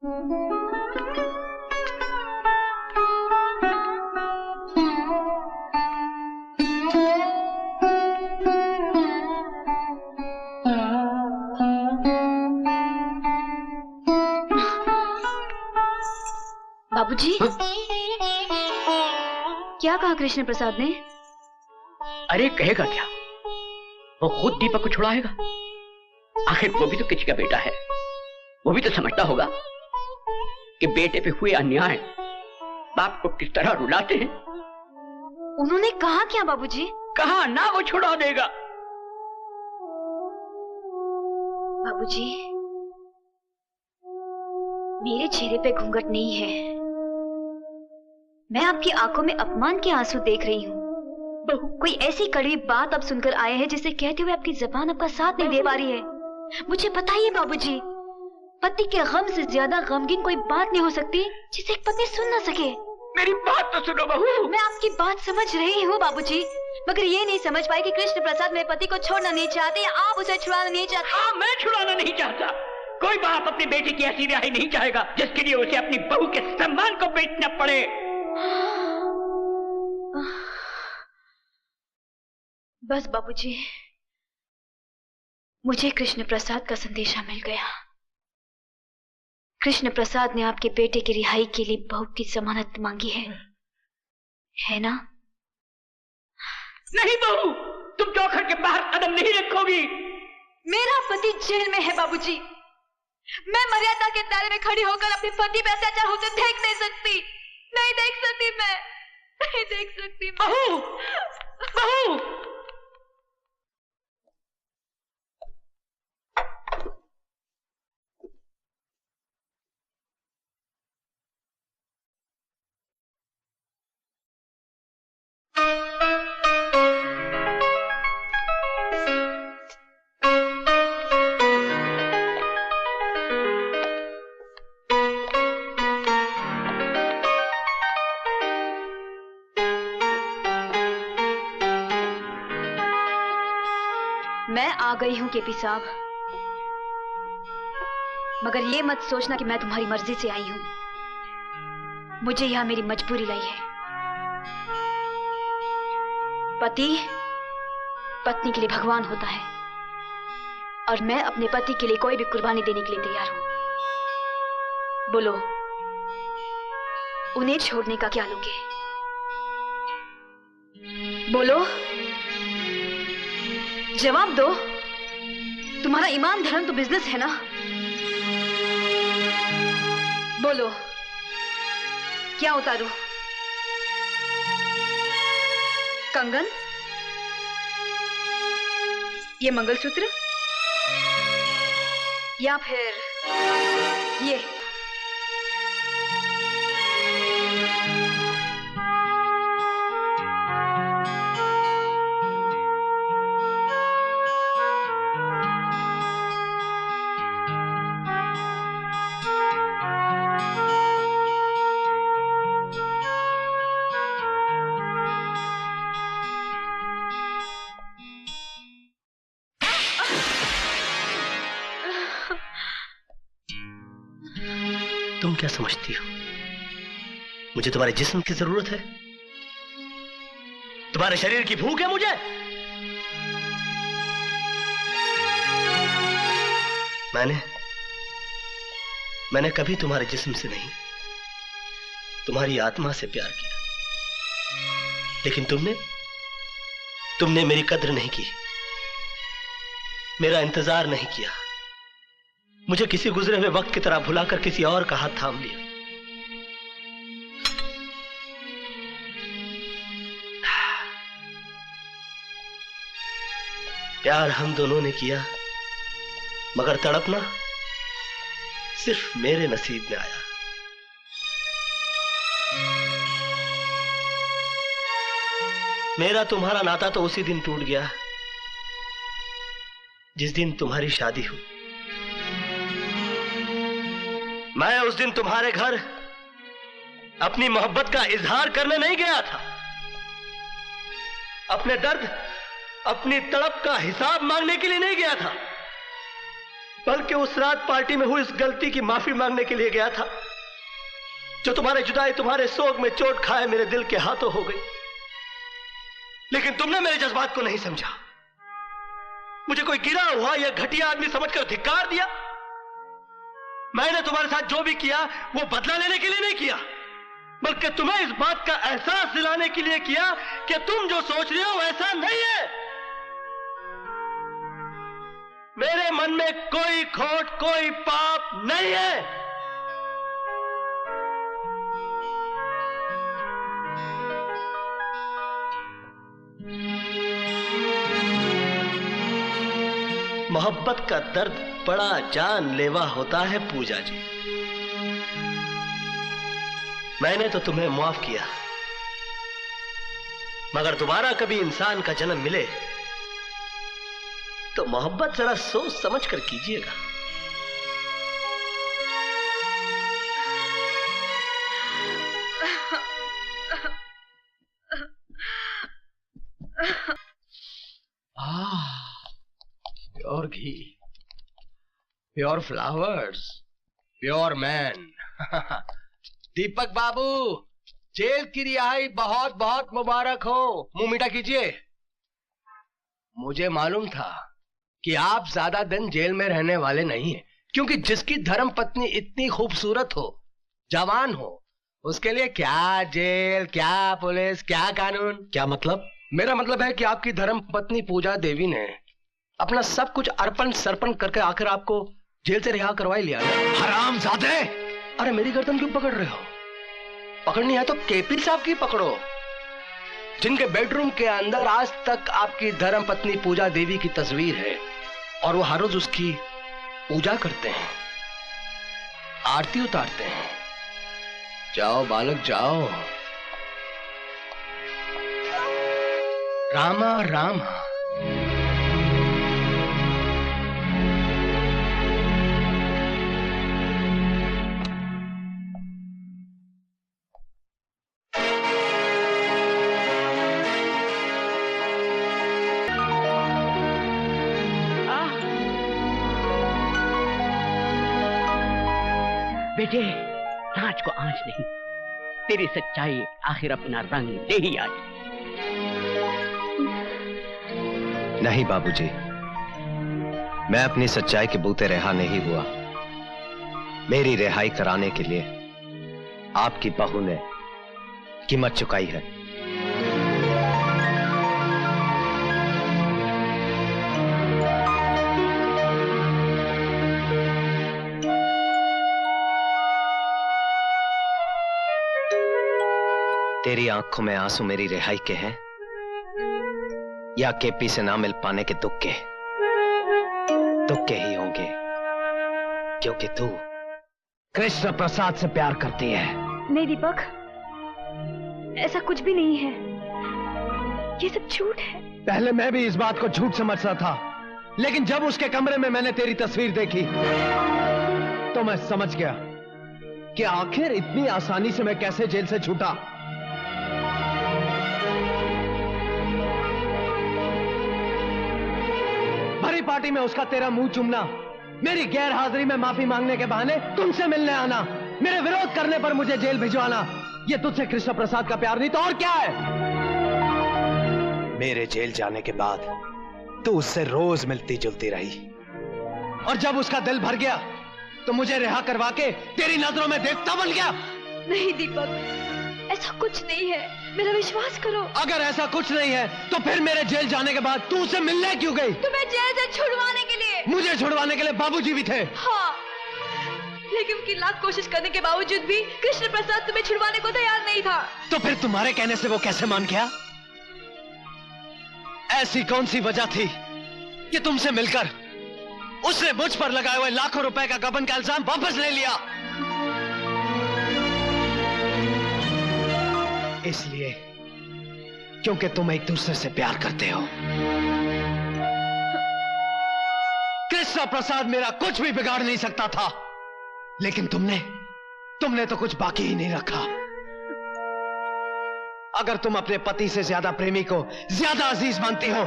बाबूजी, क्या कहा कृष्ण प्रसाद ने? अरे कहेगा क्या, वो खुद दीपक को छुड़ाएगा। आखिर वो भी तो किसी का बेटा है, वो भी तो समझता होगा कि बेटे पे हुए अन्याय बाप को किस तरह रुलाते हैं। उन्होंने कहा क्या बाबूजी? कहा ना वो छुड़ा देगा। बाबूजी, मेरे चेहरे पे घूंघट नहीं है, मैं आपकी आंखों में अपमान के आंसू देख रही हूँ। कोई ऐसी कड़वी बात आप सुनकर आए हैं जिसे कहते हुए आपकी जबान आपका साथ नहीं दे पा रही है। मुझे बताइए बाबूजी, पति के गम से ज्यादा गमगीन कोई बात नहीं हो सकती जिसे एक पत्नी सुन ना सके। मेरी बात तो सुनो बहू। मैं आपकी बात समझ रही हूँ बाबूजी, मगर ये नहीं समझ पाई कि कृष्ण प्रसाद मेरे पति को छोड़ना नहीं चाहते या आप उसे छुड़ाना नहीं चाहते। हाँ, मैं छुड़ाना नहीं चाहता। कोई बाप अपने बेटे की ऐसी रिहाई नहीं चाहेगा जिसके लिए उसे अपनी बहू के सम्मान को बेचना पड़े। बस बाबूजी, मुझे कृष्ण प्रसाद का संदेशा मिल गया। कृष्ण प्रसाद ने आपके बेटे की रिहाई के लिए बहू की जमानत मांगी है ना? नहीं बहू, तुम चौखट के बाहर कदम नहीं रखोगी। मेरा पति जेल में है बाबूजी, मैं मर्यादा के दायरे में खड़ी होकर अपने पति पे अत्याचार होते देख नहीं सकती। नहीं देख सकती, मैं नहीं देख सकती। बहू, बहू। मैं आ गई हूं केपी साहब, मगर ये मत सोचना कि मैं तुम्हारी मर्जी से आई हूं। मुझे यहां मेरी मजबूरी लाई है। पति पत्नी के लिए भगवान होता है और मैं अपने पति के लिए कोई भी कुर्बानी देने के लिए तैयार हूं। बोलो, उन्हें छोड़ने का क्या लोगे? बोलो, जवाब दो। तुम्हारा ईमान धर्म तो बिजनेस है ना? बोलो, क्या उतारूं? कंगन, ये मंगलसूत्र, या फिर ये? तुम क्या समझती हो मुझे तुम्हारे जिस्म की जरूरत है? तुम्हारे शरीर की भूख है मुझे? मैंने कभी तुम्हारे जिस्म से नहीं, तुम्हारी आत्मा से प्यार किया। लेकिन तुमने मेरी कद्र नहीं की, मेरा इंतजार नहीं किया। मुझे किसी गुजरे हुए वक्त की तरह भुलाकर किसी और का हाथ थाम लिया। प्यार हम दोनों ने किया, मगर तड़पना सिर्फ मेरे नसीब में आया। मेरा तुम्हारा नाता तो उसी दिन टूट गया जिस दिन तुम्हारी शादी हुई। मैं उस दिन तुम्हारे घर अपनी मोहब्बत का इजहार करने नहीं गया था, अपने दर्द, अपनी तड़प का हिसाब मांगने के लिए नहीं गया था। बल्कि उस रात पार्टी में हुई इस गलती की माफी मांगने के लिए गया था जो तुम्हारे जुदाई, तुम्हारे सोग में चोट खाए मेरे दिल के हाथों हो गई। लेकिन तुमने मेरे जज्बात को नहीं समझा, मुझे कोई गिरा हुआ या घटिया आदमी समझकर धिक्कार दिया। मैंने तुम्हारे साथ जो भी किया वो बदला लेने के लिए नहीं किया, बल्कि तुम्हें इस बात का एहसास दिलाने के लिए किया कि तुम जो सोच रहे हो वैसा नहीं है। मेरे मन में कोई खोट, कोई पाप नहीं है। मोहब्बत का दर्द बड़ा जानलेवा होता है पूजा जी। मैंने तो तुम्हें माफ किया, मगर दोबारा कभी इंसान का जन्म मिले तो मोहब्बत जरा सोच समझ कर कीजिएगा। प्योर घी, प्योर फ्लावर्स, प्योर मैन। दीपक बाबू, जेल की रिहाई बहुत बहुत मुबारक हो। मुंह मीठा कीजिए। मुझे मालूम था कि आप ज्यादा दिन जेल में रहने वाले नहीं हैं, क्योंकि जिसकी धर्म पत्नी इतनी खूबसूरत हो, जवान हो, उसके लिए क्या जेल, क्या पुलिस, क्या कानून। क्या मतलब? मेरा मतलब है कि आपकी धर्म पत्नी पूजा देवी ने अपना सब कुछ अर्पण सर्पण करके आखिर आपको जेल से रिहा करवा लिया। हरामजादे! अरे मेरी गर्दन क्यों पकड़ रहे हो? पकड़नी है तो केपी साहब की पकड़ो, जिनके बेडरूम के अंदर आज तक आपकी धर्म पत्नी पूजा देवी की तस्वीर है और वो हर रोज उसकी पूजा करते हैं, आरती उतारते हैं। जाओ बालक जाओ। रामा रामा। बेटे, नाच को आंच नहीं, तेरी सच्चाई आखिर अपना रंग दे ही आज। नहीं बाबूजी, मैं अपनी सच्चाई के बूते रिहा नहीं हुआ। मेरी रिहाई कराने के लिए आपकी बहू ने कीमत चुकाई है। तेरी आंखों में आंसू मेरी रिहाई के हैं या केपी से ना मिल पाने के दुख के? दुख के ही होंगे, क्योंकि तू कृष्ण प्रसाद से प्यार करती है। नहीं दीपक, ऐसा कुछ भी नहीं है, ये सब झूठ है। पहले मैं भी इस बात को झूठ समझता था, लेकिन जब उसके कमरे में मैंने तेरी तस्वीर देखी तो मैं समझ गया कि आखिर इतनी आसानी से मैं कैसे जेल से छूटा। भरी पार्टी में उसका तेरा मुंह चूमना, मेरी गैर हाजिरी में माफी मांगने के बहाने तुमसे मिलने आना, मेरे विरोध करने पर मुझे जेल भिजवाना, ये तुझसे कृष्ण प्रसाद का प्यार नहीं तो और क्या है? मेरे जेल जाने के बाद तू उससे रोज मिलती जुलती रही, और जब उसका दिल भर गया तो मुझे रिहा करवा के तेरी नजरों में देवता बन गया। नहीं दीपक, ऐसा कुछ नहीं है, मेरा विश्वास करो। अगर ऐसा कुछ नहीं है तो फिर मेरे जेल जाने के बाद तू उसे मिलने क्यों गई? तुम्हें जेल से छुड़वाने के लिए। मुझे छुड़वाने के लिए बाबूजी भी थे। हाँ, लेकिन उनकी लाख कोशिश करने के बावजूद भी कृष्ण प्रसाद तुम्हें छुड़वाने को तैयार नहीं था। तो फिर तुम्हारे कहने से वो कैसे मान गया? ऐसी कौन सी वजह थी कि तुमसे मिलकर उसने मुझ पर लगाए हुए लाखों रुपए का गबन का इल्जाम वापस ले लिया? इसलिए क्योंकि तुम एक दूसरे से प्यार करते हो। कृष्ण प्रसाद मेरा कुछ भी बिगाड़ नहीं सकता था, लेकिन तुमने तो कुछ बाकी ही नहीं रखा। अगर तुम अपने पति से ज्यादा प्रेमी को ज्यादा अजीज मानती हो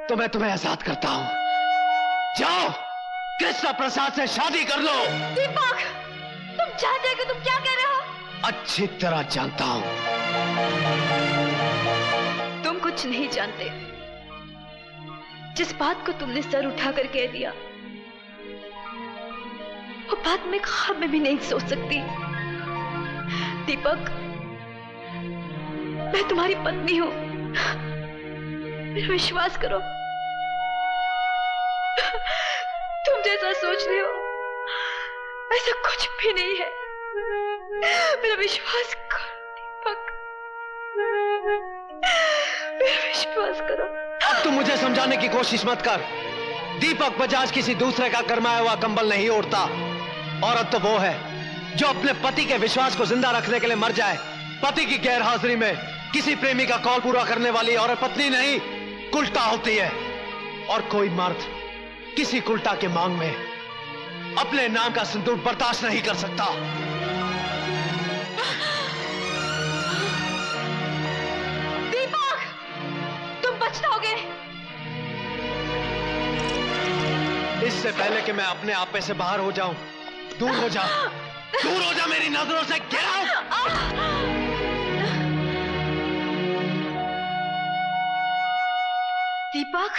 तो मैं तुम्हें आजाद करता हूं। जाओ कृष्ण प्रसाद से शादी कर लो। दीपक, तुम जानते हो कि तुम क्या कह रहे हो? अच्छी तरह जानता हूं। तुम कुछ नहीं जानते। जिस बात को तुमने सर उठाकर कह दिया, वो बात मैं ख्वाब में भी नहीं सोच सकती। दीपक, मैं तुम्हारी पत्नी हूं, मेरा विश्वास करो। तुम जैसा सोच रहे हो ऐसा कुछ भी नहीं है। मेरा विश्वास करो दीपक, मेरा विश्वास करो। अब तुम मुझे समझाने की कोशिश मत कर। दीपक बजाज किसी दूसरे का गरमाया हुआ कंबल नहीं ओढ़ता। औरत तो वो है जो अपने पति के विश्वास को जिंदा रखने के लिए मर जाए। पति की गैर हाजिरी में किसी प्रेमी का कॉल पूरा करने वाली औरत पत्नी नहीं, कुल्टा होती है। और कोई मर्द किसी कुल्टा के मांग में अपने नाम का सिंदूर बर्दाश्त नहीं कर सकता। दीपक, तुम पछताओगे। इससे पहले कि मैं अपने आपे से बाहर हो जाऊं, दूर हो जा, दूर हो जा मेरी नजरों से। Get out. दीपक,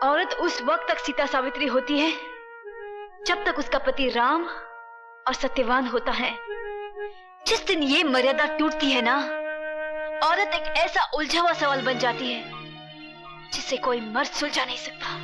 औरत उस वक्त तक सीता सावित्री होती है जब तक उसका पति राम और सत्यवान होता है। जिस दिन ये मर्यादा टूटती है ना, औरत एक ऐसा उलझा हुआ सवाल बन जाती है जिसे कोई मर्द सुलझा नहीं सकता।